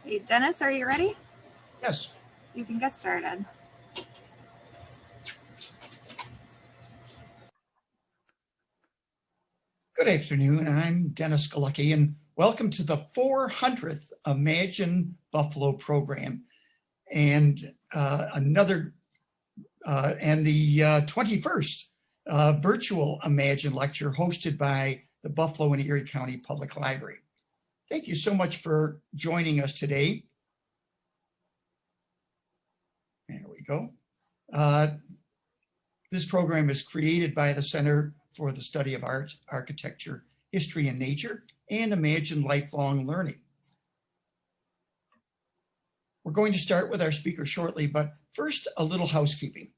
Hey, Dennis, are you ready? Yes. You can get started. Good afternoon. I'm Dennis Galucki, and welcome to the 400th Imagine Buffalo program, and the 21st virtual Imagine lecture hosted by the Buffalo and Erie County Public Library. Thank you so much for joining us today. There we go. This program is created by the Center for the Study of Art, Architecture, History, and Nature, and Imagine Lifelong Learning. We're going to start with our speaker shortly, but first, a little housekeeping.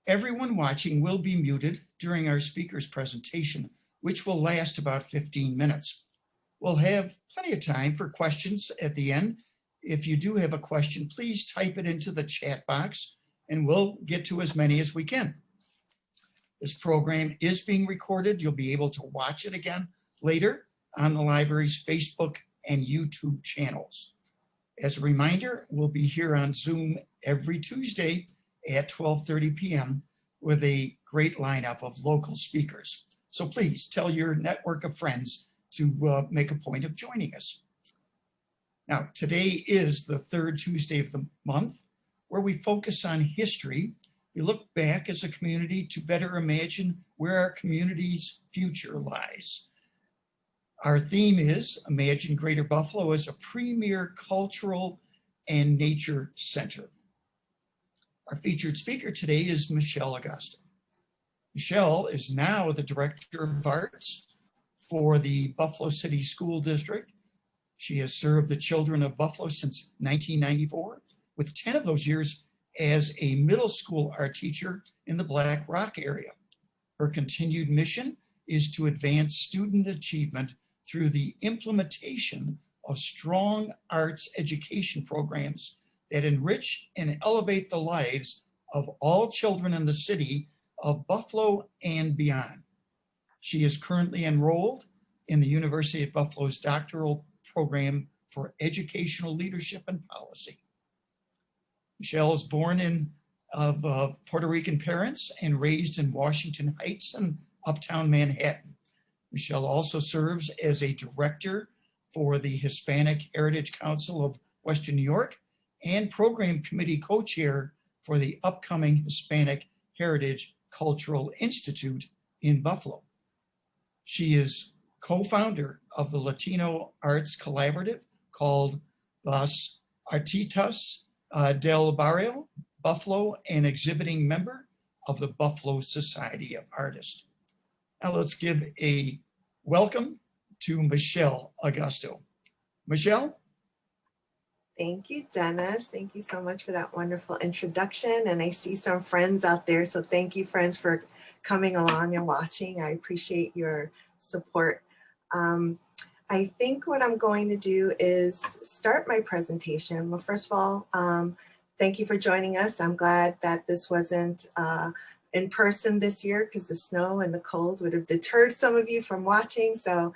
Everyone watching will be muted during our speaker's presentation, which will last about 15 minutes. We'll have plenty of time for questions at the end. If you do have a question, please type it into the chat box, and we'll get to as many as we can. This program is being recorded. You'll be able to watch it again later on the library's Facebook and YouTube channels. As a reminder, we'll be here on Zoom every Tuesday at 12:30 p.m. with a great lineup of local speakers. So please tell your network of friends to make a point of joining us. Now, today is the third Tuesday of the month, where we focus on history. We look back as a community to better imagine where our community's future lies. Our theme is Imagine Greater Buffalo as a premier cultural and nature center. Our featured speaker today is Michele Agosto. Michele is now the Director of Arts for the Buffalo City School District. She has served the children of Buffalo since 1994, with 10 of those years as a middle school art teacher in the Black Rock area. Her continued mission is to advance student achievement through the implementation of strong arts education programs that enrich and elevate the lives of all children in the city of Buffalo and beyond. She is currently enrolled in the University of Buffalo's doctoral program for educational leadership and policy. Michele is born of Puerto Rican parents and raised in Washington Heights and Uptown Manhattan. Michele also serves as a director for the Hispanic Heritage Council of Western New York and program committee co-chair for the upcoming Hispanic Heritage Cultural Institute in Buffalo. She is co-founder of the Latino Arts Collaborative called Las Artistas del Barrio Buffalo, and exhibiting member of the Buffalo Society of Artists. Now let's give a welcome to Michele Agosto. Michele? Thank you, Dennis. Thank you so much for that wonderful introduction. And I see some friends out there, so thank you, friends, for coming along and watching. I appreciate your support. I think what I'm going to do is start my presentation. Well, first of all, thank you for joining us. I'm glad that this wasn't in person this year, because the snow and the cold would have deterred some of you from watching. So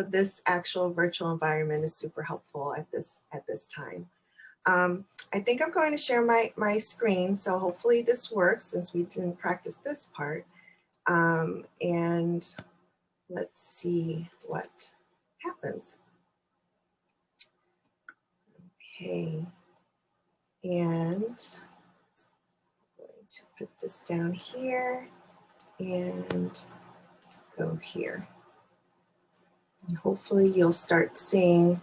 this actual virtual environment is super helpful at this time. I think I'm going to share my screen, so hopefully this works since we didn't practice this part. And let's see what happens. Okay, and I'm going to put this down here and go here. And hopefully you'll start seeing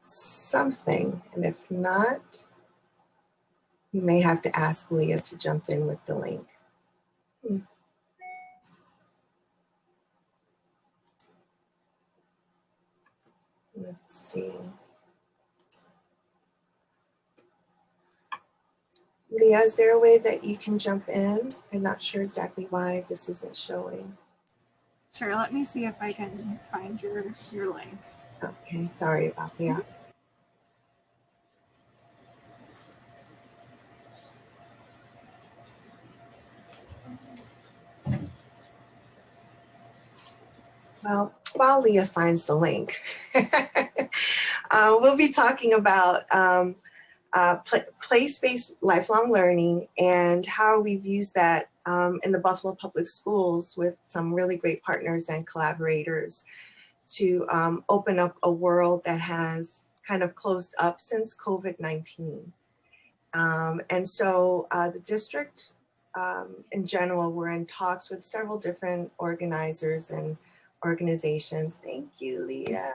something, and if not, you may have to ask Leah to jump in with the link. Let's see. Leah, is there a way that you can jump in? I'm not sure exactly why this isn't showing. Sure, let me see if I can find your link. Okay, sorry about that. Well, while Leah finds the link, we'll be talking about place-based lifelong learning and how we've used that in the Buffalo Public Schools with some really great partners and collaborators to open up a world that has kind of closed up since COVID-19. And so the district in general, we're in talks with several different organizers and organizations. Thank you, Leah.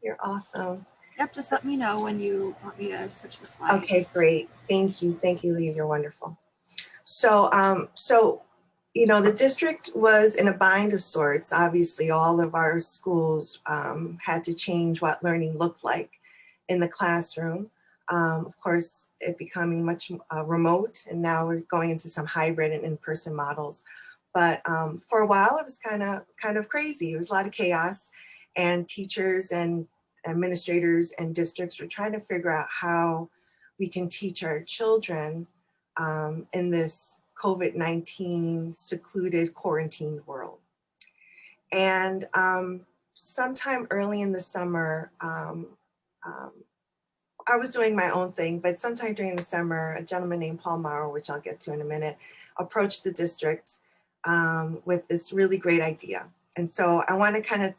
You're awesome. Yep, just let me know when you want me to switch the slides. Okay, great. Thank you. Thank you, Leah. You're wonderful. So, you know, the district was in a bind of sorts. Obviously, all of our schools had to change what learning looked like in the classroom. Of course, it becoming much remote, and now we're going into some hybrid and in-person models. But for a while, it was kind of crazy. It was a lot of chaos, and teachers and administrators and districts were trying to figure out how we can teach our children in this COVID-19 secluded, quarantined world. And sometime early in the summer, I was doing my own thing, but sometime during the summer, a gentleman named Paul Maurer, which I'll get to in a minute, approached the district with this really great idea. And so I want to kind of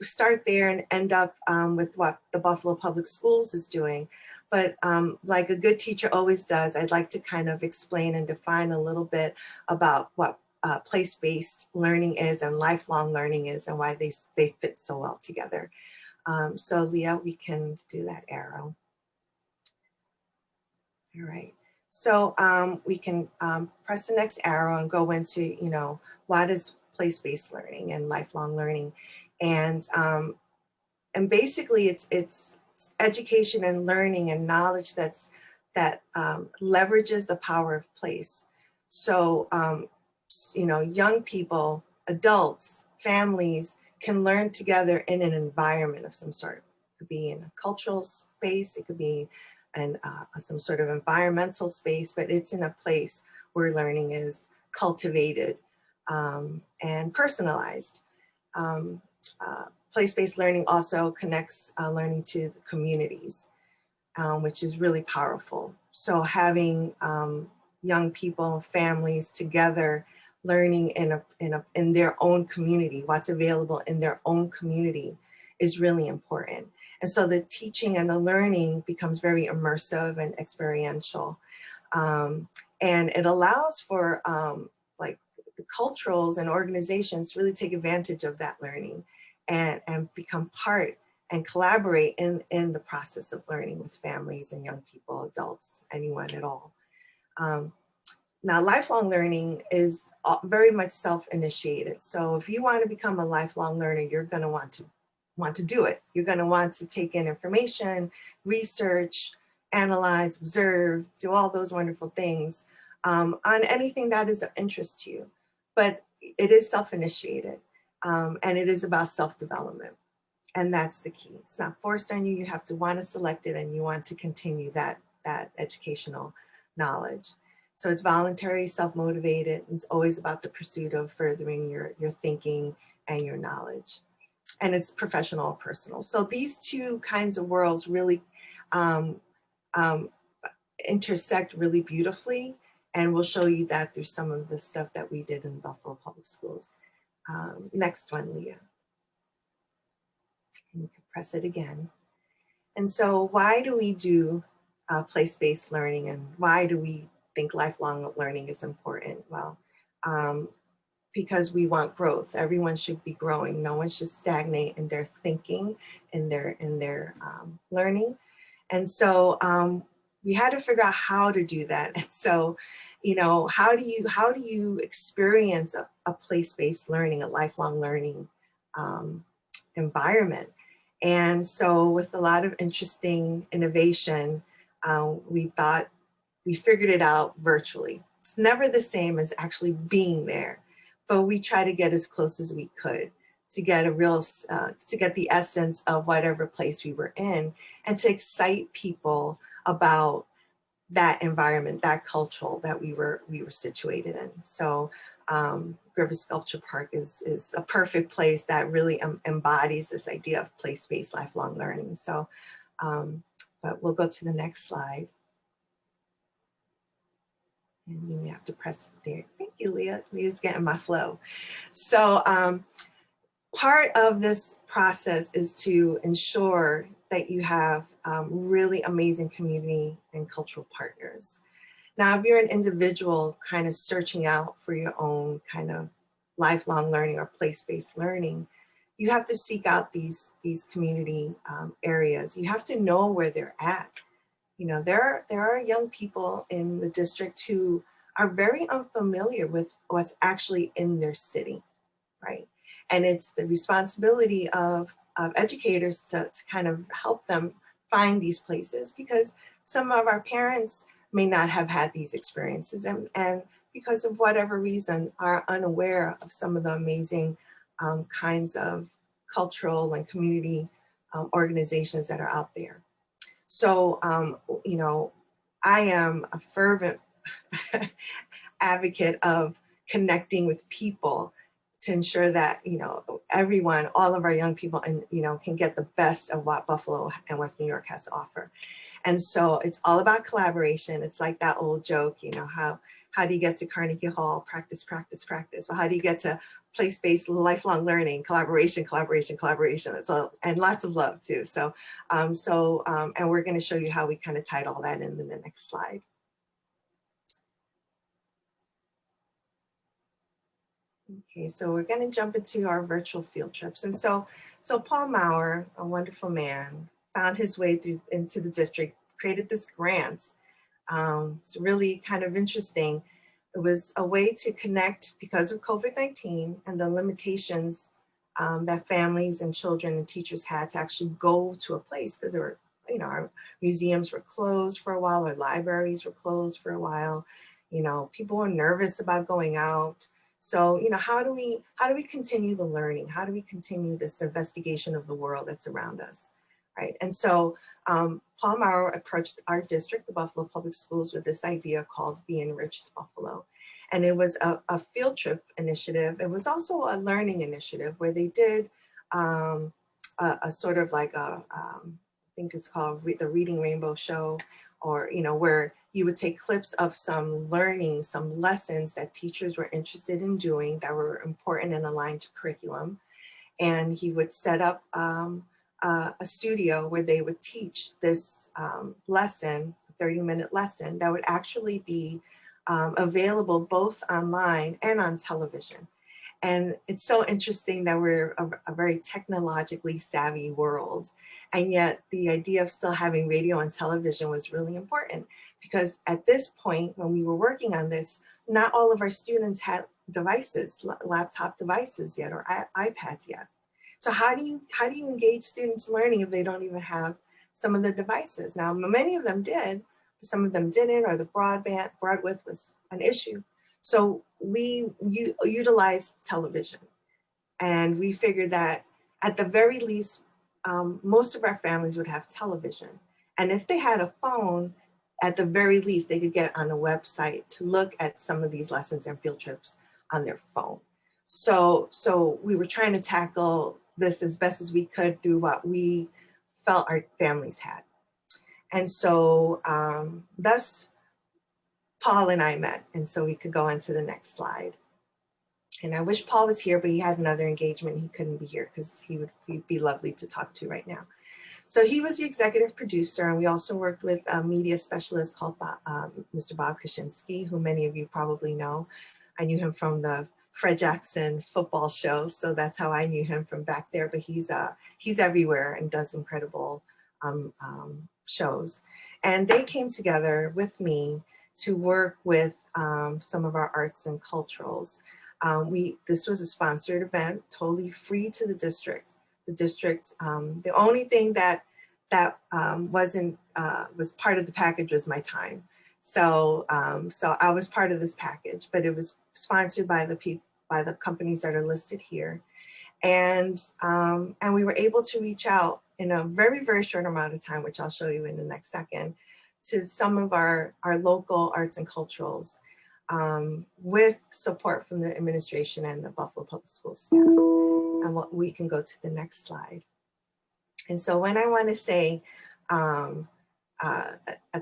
start there and end up with what the Buffalo Public Schools is doing. But like a good teacher always does, I'd like to kind of explain and define a little bit about what place-based learning is and lifelong learning is and why they fit so well together. So Leah, we can do that arrow. All right, so we can press the next arrow and go into, you know, what is place-based learning and lifelong learning. And basically it's education and learning and knowledge that leverages the power of place. So, you know, young people, adults, families can learn together in an environment of some sort. It could be in a cultural space, it could be in some sort of environmental space, but it's in a place where learning is cultivated and personalized. Place-based learning also connects learning to the communities, which is really powerful. So having young people, families together learning in their own community, what's available in their own community is really important. And so the teaching and the learning becomes very immersive and experiential. And it allows for like the culturals and organizations to really take advantage of that learning and become part and collaborate in the process of learning with families and young people, adults, anyone at all. Now, lifelong learning is very much self-initiated. So if you want to become a lifelong learner, you're going to want to do it. You're going to want to take in information, research, analyze, observe, do all those wonderful things on anything that is of interest to you. But it is self-initiated and it is about self-development. And that's the key. It's not forced on you. You have to want to select it and you want to continue that educational knowledge. So it's voluntary, self-motivated. It's always about the pursuit of furthering your thinking and your knowledge. And it's professional or personal. So these two kinds of worlds really intersect really beautifully. And we'll show you that through some of the stuff that we did in Buffalo Public Schools. Next one, Leah. And you can press it again. And so why do we do place-based learning and why do we think lifelong learning is important? Well, because we want growth. Everyone should be growing. No one should stagnate in their thinking, in their learning. And so we had to figure out how to do that. And so, you know, how do you experience a place-based learning, a lifelong learning environment? And so with a lot of interesting innovation, we figured it out virtually. It's never the same as actually being there, but we try to get as close as we could to get to get the essence of whatever place we were in and to excite people about that environment, that culture that we were situated in. So Griffith Sculpture Park is a perfect place that really embodies this idea of place-based lifelong learning. So, but we'll go to the next slide. And you have to press it there. Thank you, Leah. Leah's getting my flow. So part of this process is to ensure that you have really amazing community and cultural partners. Now, if you're an individual kind of searching out for your own kind of lifelong learning or place-based learning, you have to seek out these community areas. You have to know where they're at. You know, there are young people in the district who are very unfamiliar with what's actually in their city, right? And it's the responsibility of educators to kind of help them find these places, because some of our parents may not have had these experiences and because of whatever reason are unaware of some of the amazing kinds of cultural and community organizations that are out there. So, you know, I am a fervent advocate of connecting with people to ensure that, you know, everyone, all of our young people, and, you know, can get the best of what Buffalo and West New York has to offer. And so it's all about collaboration. It's like that old joke, you know, how do you get to Carnegie Hall? Practice, practice, practice. Well, how do you get to place-based lifelong learning? Collaboration, collaboration, collaboration. It's all, and lots of love too. So, and we're going to show you how we kind of tied all that in the next slide. Okay, so we're going to jump into our virtual field trips. And so Paul Maurer, a wonderful man, found his way into the district, created this grant. It's really kind of interesting. It was a way to connect, because of COVID-19 and the limitations that families and children and teachers had to actually go to a place, because there were, you know, our museums were closed for a while, our libraries were closed for a while. You know, people were nervous about going out. So, you know, how do we continue the learning? How do we continue this investigation of the world that's around us, right? And so Paul Maurer approached our district, the Buffalo Public Schools, with this idea called BeEnriched Buffalo. And it was a field trip initiative. It was also a learning initiative where they did a sort of like I think it's called the Reading Rainbow Show, or, you know, where you would take clips of some learning, some lessons that teachers were interested in doing that were important and aligned to curriculum. And he would set up a studio where they would teach this lesson, a 30-minute lesson that would actually be available both online and on television. And it's so interesting that we're a very technologically savvy world. And yet the idea of still having radio and television was really important, because at this point, when we were working on this, not all of our students had devices, laptop devices yet, or iPads yet. So how do you engage students learning if they don't even have some of the devices? Now, many of them did, but some of them didn't, or the broadband was an issue. So we utilized television, and we figured that at the very least, most of our families would have television. And if they had a phone, at the very least, they could get on a website to look at some of these lessons and field trips on their phone. So we were trying to tackle this as best as we could through what we felt our families had. And so thus, Paul and I met, and so we could go on to the next slide. And I wish Paul was here, but he had another engagement. He couldn't be here because he'd be lovely to talk to right now. So he was the executive producer, and we also worked with a media specialist called Mr. Bob Kaczynski, who many of you probably know. I knew him from the Fred Jackson football show, so that's how I knew him from back there. But he's everywhere and does incredible shows. And they came together with me to work with some of our arts and culturals. This was a sponsored event, totally free to the district. The district, the only thing that was part of the package was my time. So I was part of this package, but it was sponsored by the companies that are listed here, and we were able to reach out in a very, very short amount of time, which I'll show you in the next second, to some of our local arts and culturals. with support from the administration and the Buffalo Public School staff. And we can go to the next slide. And so when I want to say a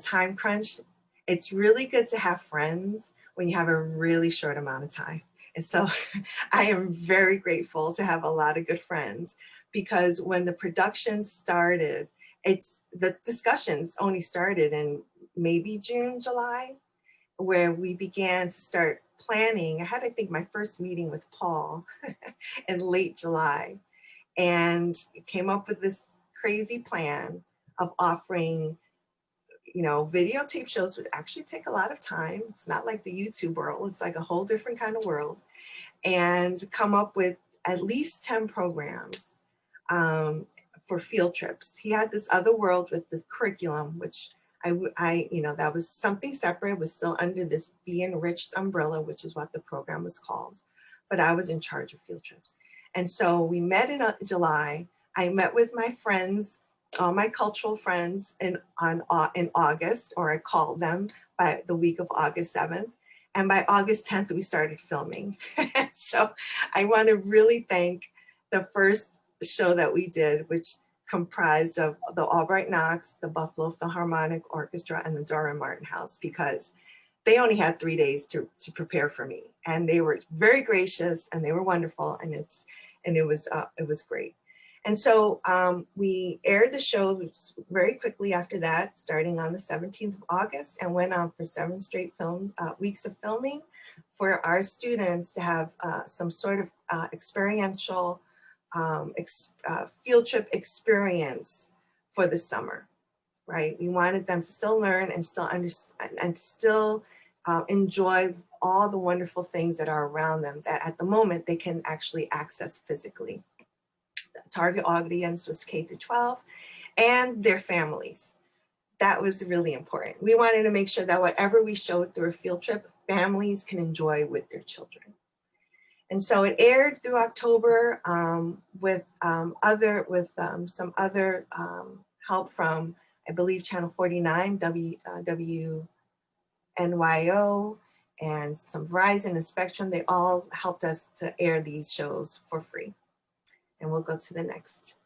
time crunch, it's really good to have friends when you have a really short amount of time. And so I am very grateful to have a lot of good friends, because when the production started, the discussions only started in maybe June, July, where we began to start planning. I had, I think, my first meeting with Paul in late July, and came up with this crazy plan of offering, you know, videotape shows would actually take a lot of time. It's not like the YouTube world. It's like a whole different kind of world. And come up with at least 10 programs for field trips. He had this other world with the curriculum, which I, you know, that was something separate. It was still under this BeEnriched umbrella, which is what the program was called. But I was in charge of field trips. And so we met in July. I met with my friends, all my cultural friends in August, or I called them by the week of August 7th. And by August 10th, we started filming. So I want to really thank the first show that we did, which comprised of the Albright Knox, the Buffalo Philharmonic Orchestra, and the Dora Martin House, because they only had 3 days to prepare for me. And they were very gracious, and they were wonderful, and it was great. And so we aired the show very quickly after that, starting on the 17th of August, and went on for 7 straight weeks of filming for our students to have some sort of experiential field trip experience for the summer, right? We wanted them to still learn and still understand and still enjoy all the wonderful things that are around them that at the moment they can actually access physically. The target audience was K through 12 and their families. That was really important. We wanted to make sure that whatever we showed through a field trip, families can enjoy with their children. And so it aired through October with some other help from, I believe, Channel 49, WNYO, and some Verizon and Spectrum. They all helped us to air these shows for free. And we'll go to the next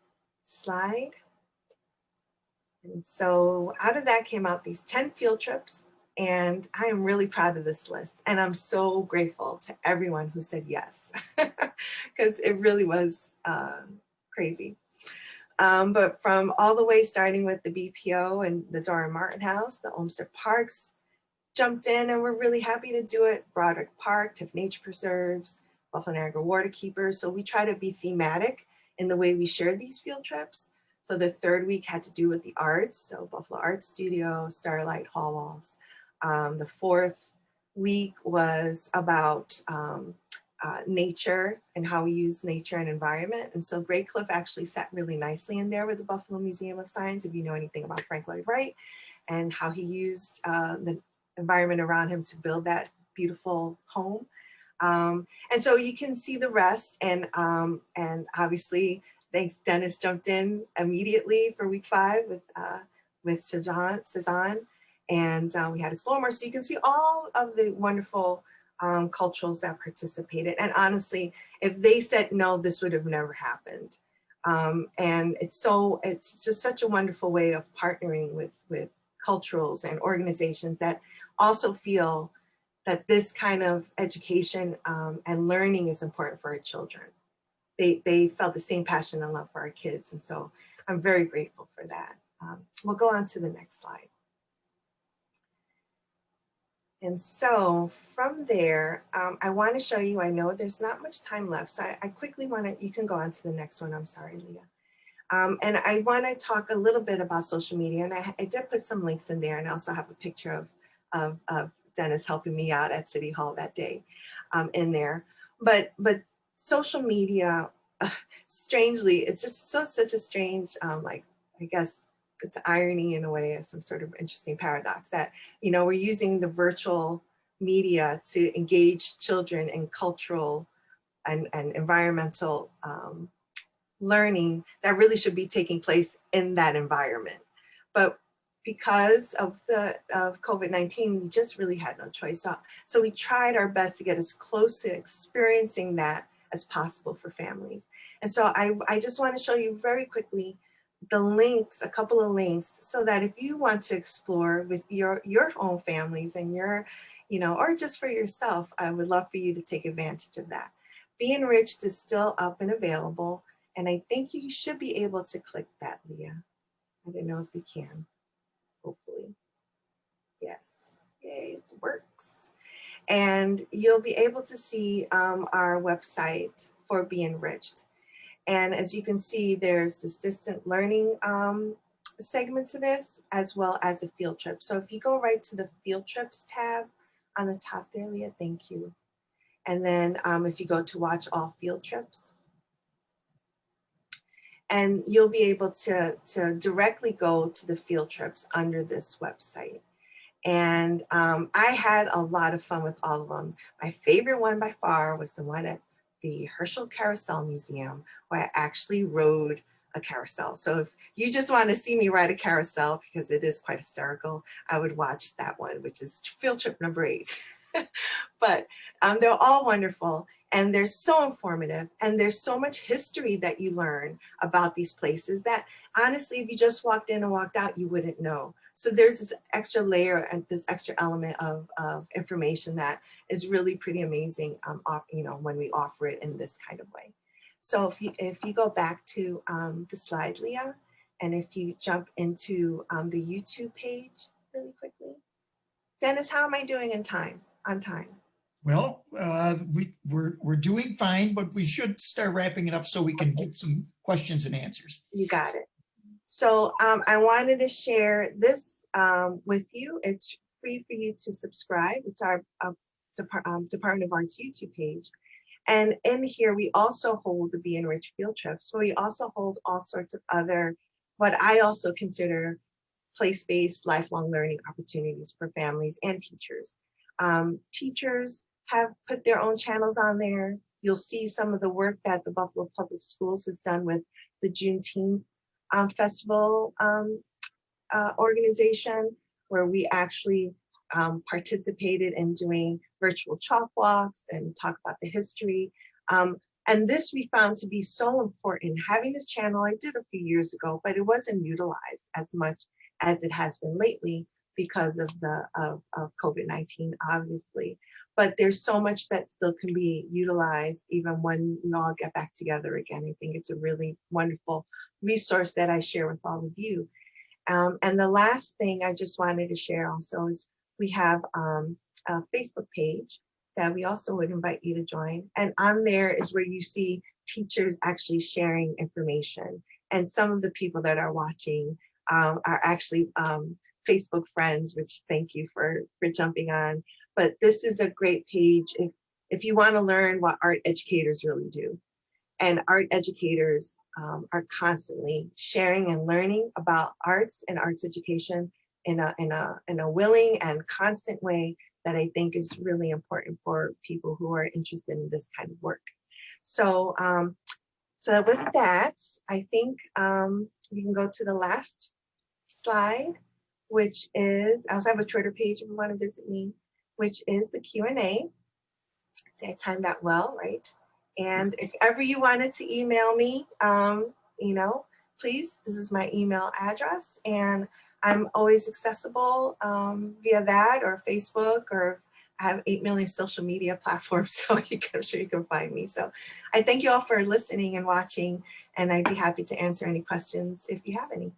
slide. And so out of that came out these 10 field trips. And I am really proud of this list. And I'm so grateful to everyone who said yes, because it really was crazy. But from all the way, starting with the BPO and the Dora Martin House, the Olmsted Parks jumped in, and we're really happy to do it. Broderick Park, Tiff Nature Preserves, Buffalo Niagara Water Keepers. So we try to be thematic in the way we share these field trips. So the third week had to do with the arts. So Buffalo Art Studio, Starlight Hall Walls. The fourth week was about nature and how we use nature and environment. And so Gray Cliff actually sat really nicely in there with the Buffalo Museum of Science, if you know anything about Frank Lloyd Wright, and how he used the environment around him to build that beautiful home. And so you can see the rest. And obviously, thanks, Dennis jumped in immediately for week 5 with C-SAAHN. And we had Explore More. So you can see all of the wonderful culturals that participated. And honestly, if they said no, this would have never happened. And it's just such a wonderful way of partnering with culturals and organizations that also feel that this kind of education and learning is important for our children. They felt the same passion and love for our kids. And so I'm very grateful for that. We'll go on to the next slide. And so from there, I want to show you, I know there's not much time left, so I quickly want to, you can go on to the next one. I'm sorry, Leah. And I want to talk a little bit about social media, and I did put some links in there, and I also have a picture of Dennis helping me out at City Hall that day in there. But social media, strangely, it's just such a strange, like, I guess, it's irony in a way, some sort of interesting paradox that, you know, we're using the virtual media to engage children in cultural and environmental learning that really should be taking place in that environment. But because of COVID-19, we just really had no choice. So we tried our best to get as close to experiencing that as possible for families. And so I just want to show you very quickly the links, a couple of links, so that if you want to explore with your own families and your, or just for yourself, I would love for you to take advantage of that. BeEnriched is still up and available, and I think you should be able to click that, Leah. I don't know if you can, hopefully. Yes, yay, it works. And you'll be able to see our website for BeEnriched. And as you can see, there's this distant learning segment to this, as well as the field trip. So if you go right to the field trips tab on the top there, Leah, thank you. And then if you go to watch all field trips, and you'll be able to directly go to the field trips under this website. And I had a lot of fun with all of them. My favorite one by far was the one at the Herschel Carousel Museum, where I actually rode a carousel. So if you just want to see me ride a carousel, because it is quite hysterical, I would watch that one, which is field trip number 8. But they're all wonderful, and they're so informative, and there's so much history that you learn about these places that honestly, if you just walked in and walked out, you wouldn't know. So there's this extra layer and this extra element of information that is really pretty amazing, when we offer it in this kind of way. So if you go back to the slide, Leah, and if you jump into the YouTube page really quickly. Dennis, how am I doing on time? Well, we're doing fine, but we should start wrapping it up so we can get some questions and answers. You got it. So I wanted to share this with you. It's free for you to subscribe. It's our Department of Arts YouTube page. And in here, we also hold the BeEnriched Field Trip. So we also hold all sorts of other, what I also consider place-based lifelong learning opportunities for families and teachers. Teachers have put their own channels on there. You'll see some of the work that the Buffalo Public Schools has done with the Juneteenth Festival organization, where we actually participated in doing virtual chalk walks and talk about the history. And this we found to be so important. Having this channel, I did a few years ago, but it wasn't utilized as much as it has been lately because of COVID-19, obviously. But there's so much that still can be utilized even when we all get back together again. I think it's a really wonderful resource that I share with all of you. And the last thing I just wanted to share also is we have a Facebook page that we also would invite you to join. And on there is where you see teachers actually sharing information. And some of the people that are watching are actually Facebook friends, which thank you for jumping on. But this is a great page if you want to learn what art educators really do. And art educators are constantly sharing and learning about arts and arts education in a willing and constant way that I think is really important for people who are interested in this kind of work. So, so with that, I think we can go to the last slide, which is, I also have a Twitter page if you want to visit me, which is the Q&A. See, I timed that well, right? And if ever you wanted to email me, please, this is my email address, and I'm always accessible via that or Facebook, or I have 8 million social media platforms, so I'm sure you can find me. So I thank you all for listening and watching, and I'd be happy to answer any questions if you have any.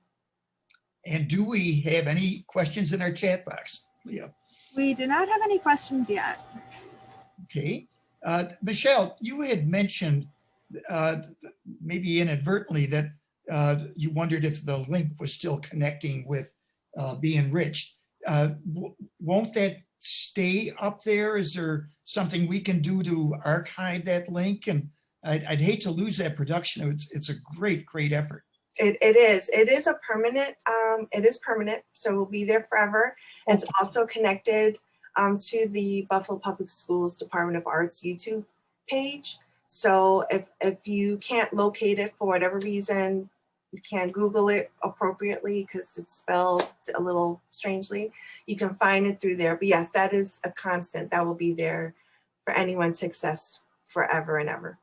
And do we have any questions in our chat box, Leah? We do not have any questions yet. Okay. Michelle, you had mentioned maybe inadvertently that you wondered if the link was still connecting with BeEnriched. Won't that stay up there? Is there something we can do to archive that link? And I'd hate to lose that production. It's a great, great effort. It is a permanent, it is permanent, so it will be there forever. It's also connected to the Buffalo Public Schools Department of Arts YouTube page. So if you can't locate it for whatever reason, you can't Google it appropriately because it's spelled a little strangely, you can find it through there. But yes, that is a constant that will be there for anyone to access forever and ever.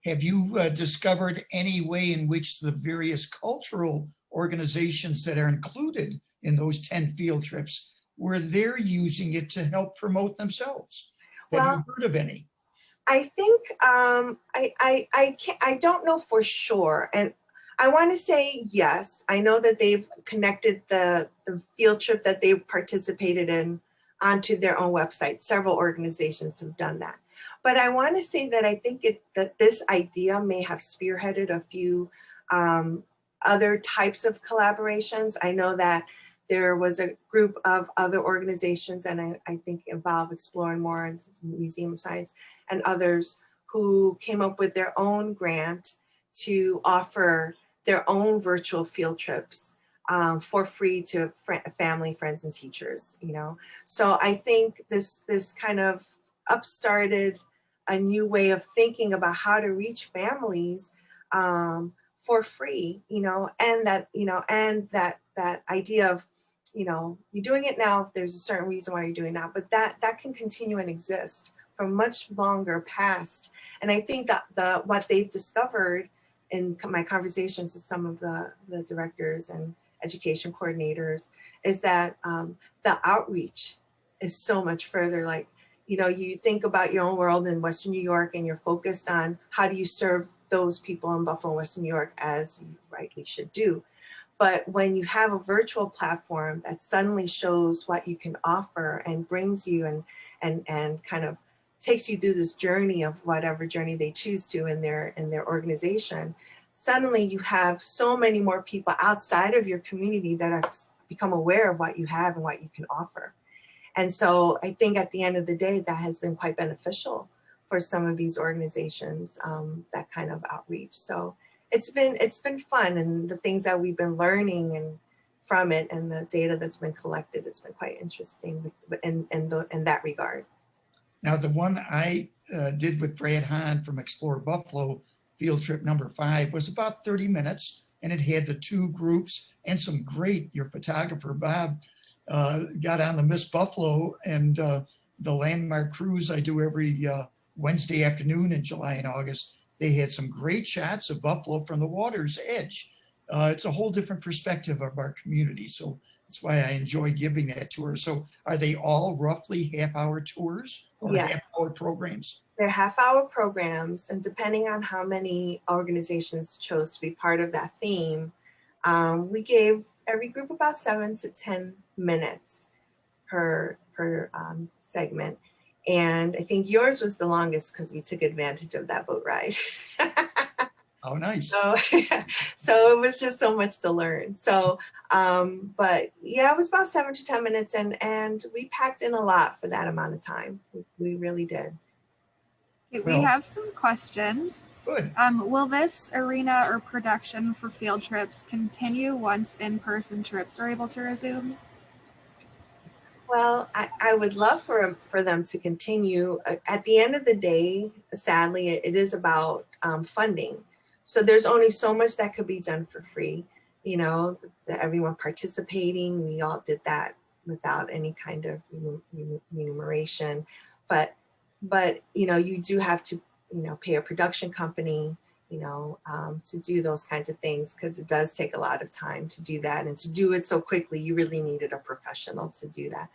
Have you discovered any way in which the various cultural organizations that are included in those 10 field trips, where they're using it to help promote themselves? Have you heard of any? I think I don't know for sure, and I want to say yes. I know that they've connected the field trip that they participated in onto their own website. Several organizations have done that, but I want to say that I think that this idea may have spearheaded a few other types of collaborations. I know that there was a group of other organizations, and I think involve Explore and More and Museum of Science and others, who came up with their own grant to offer their own virtual field trips for free to family, friends, and teachers. You know, so I think this kind of upstarted a new way of thinking about how to reach families for free. You know, and that idea of, you know, you're doing it now, there's a certain reason why you're doing that, but that can continue and exist for much longer past. And I think that what they've discovered in my conversations with some of the directors and education coordinators is that the outreach is so much further. Like, you know, you think about your own world in Western New York and you're focused on how do you serve those people in Buffalo and Western New York, as you rightly should do. But when you have a virtual platform that suddenly shows what you can offer and brings you and kind of takes you through this journey of whatever journey they choose to in their organization, suddenly you have so many more people outside of your community that have become aware of what you have and what you can offer. And so I think at the end of the day, that has been quite beneficial for some of these organizations, that kind of outreach. So it's been fun, and the things that we've been learning and from it and the data that's been collected, it's been quite interesting in that regard. Now, the one I did with Brad Hahn from Explore Buffalo, field trip number 5, was about 30 minutes, and it had the 2 groups and some great, your photographer, Bob, got on the Miss Buffalo and the landmark cruise I do every Wednesday afternoon in July and August. They had some great shots of Buffalo from the water's edge. It's a whole different perspective of our community. So that's why I enjoy giving that tour. So are they all roughly half-hour tours or Yes. half-hour programs? They're half-hour programs, and depending on how many organizations chose to be part of that theme, we gave every group about 7 to 10 minutes per segment. And I think yours was the longest because we took advantage of that boat ride. Oh, nice. So it was just so much to learn. So, but yeah, it was about 7 to 10 minutes, and we packed in a lot for that amount of time. We really did. We have some questions. Good. Will this arena or production for field trips continue once in-person trips are able to resume? Well, I would love for them to continue. At the end of the day, sadly, it is about funding. So there's only so much that could be done for free. You know, everyone participating, we all did that without any kind of remuneration. But you know, you do have to, you know, pay a production company, you know, to do those kinds of things, because it does take a lot of time to do that, and to do it so quickly, you really needed a professional to do that.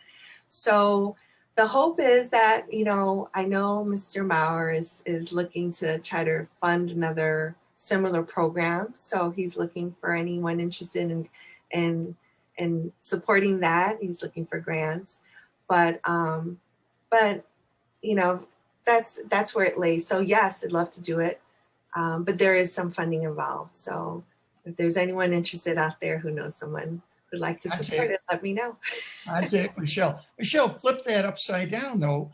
So the hope is that, you know, I know Mr. Maurer is looking to try to fund another similar program. So he's looking for anyone interested in supporting that. He's looking for grants, but you know, that's where it lays. So yes, I'd love to do it, but there is some funding involved. So if there's anyone interested out there who knows someone who'd like to support it, let me know. I'd say Michelle. Michelle, flip that upside down though.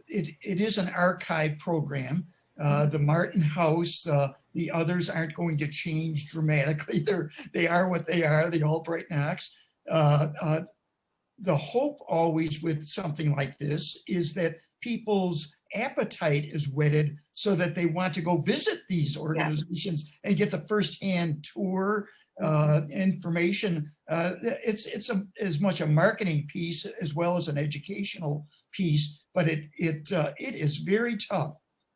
It is an archive program. The Martin House, the others aren't going to change dramatically. They are what they are, the Albright Knox. The hope always with something like this is that people's appetite is whetted so that they want to go visit these organizations and get the firsthand tour information. It's as much a marketing piece as well as an educational piece, but it is very tough.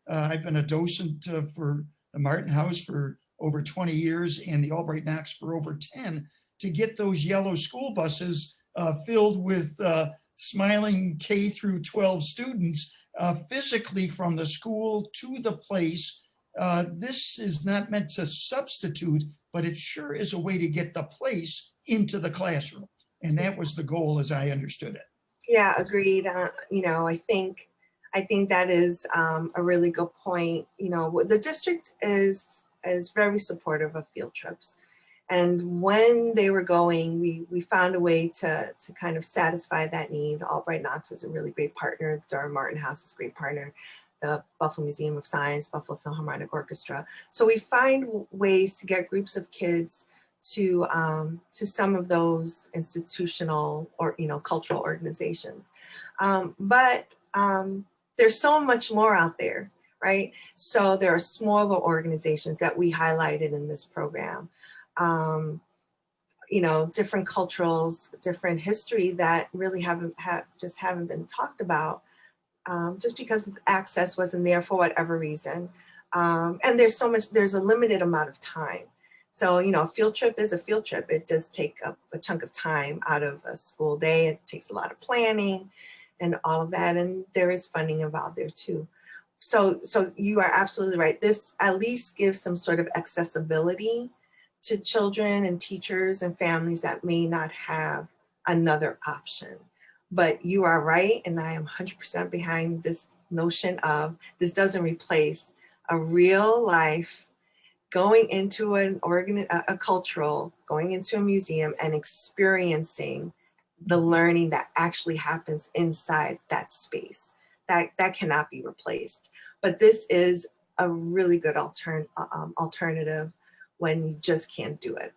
I've been a docent for the Martin House for over 20 years and the Albright Knox for over 10, to get those yellow school buses filled with smiling K through 12 students physically from the school to the place. This is not meant to substitute, but it sure is a way to get the place into the classroom. And that was the goal as I understood it. Yeah, agreed. You know, I think that is a really good point. You know, the district is very supportive of field trips. And when they were going, we found a way to kind of satisfy that need. The Albright Knox was a really great partner. The Durham Martin House is a great partner. The Buffalo Museum of Science, Buffalo Philharmonic Orchestra. So we find ways to get groups of kids to some of those institutional or, you know, cultural organizations. But there's so much more out there, right? So there are smaller organizations that we highlighted in this program. You know, different cultures, different history that really haven't been talked about, just because access wasn't there for whatever reason. And there's a limited amount of time. So, you know, a field trip is a field trip. It does take up a chunk of time out of a school day. It takes a lot of planning and all of that. And there is funding involved there too. So you are absolutely right. This at least gives some sort of accessibility to children and teachers and families that may not have another option. But you are right, and I am 100% behind this notion of this doesn't replace a real life going into a cultural, going into a museum and experiencing the learning that actually happens inside that space. That cannot be replaced. But this is a really good alternative when you just can't do it.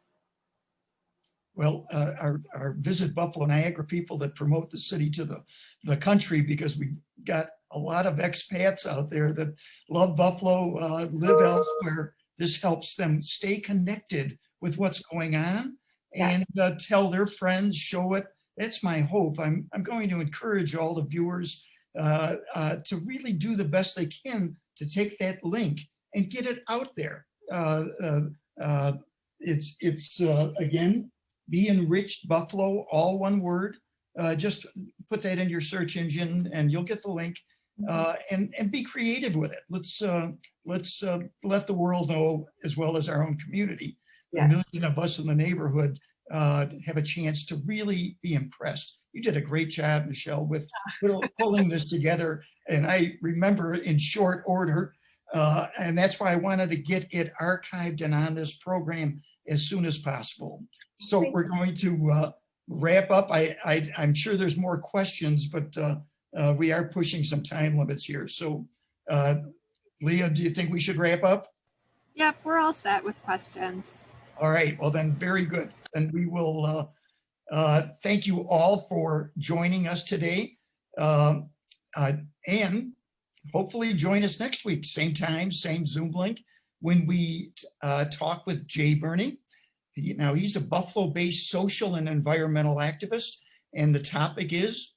Well, our Visit Buffalo Niagara people that promote the city to the country, because we got a lot of expats out there that love Buffalo, live elsewhere. This helps them stay connected with what's going on and tell their friends, show it. That's my hope. I'm going to encourage all the viewers to really do the best they can to take that link and get it out there. It's again, BeEnriched Buffalo, all one word. Just put that in your search engine and you'll get the link. And be creative with it. Let's let the world know, as well as our own community, a million of us in the neighborhood have a chance to really be impressed. You did a great job, Michelle, with pulling this together. And I remember in short order, and that's why I wanted to get it archived and on this program as soon as possible. So we're going to wrap up. I'm sure there's more questions, but we are pushing some time limits here. So Leah, do you think we should wrap up? Yep, we're all set with questions. All right, well then, very good. And we will thank you all for joining us today. And hopefully join us next week, same time, same Zoom link, when we talk with Jay Burney. Now, he's a Buffalo-based social and environmental activist, and the topic is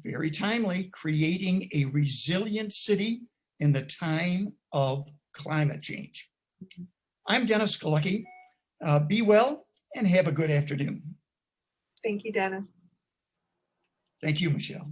very timely: creating a resilient city in the time of climate change. I'm Dennis Galucki. Be well and have a good afternoon. Thank you, Dennis. Thank you, Michelle.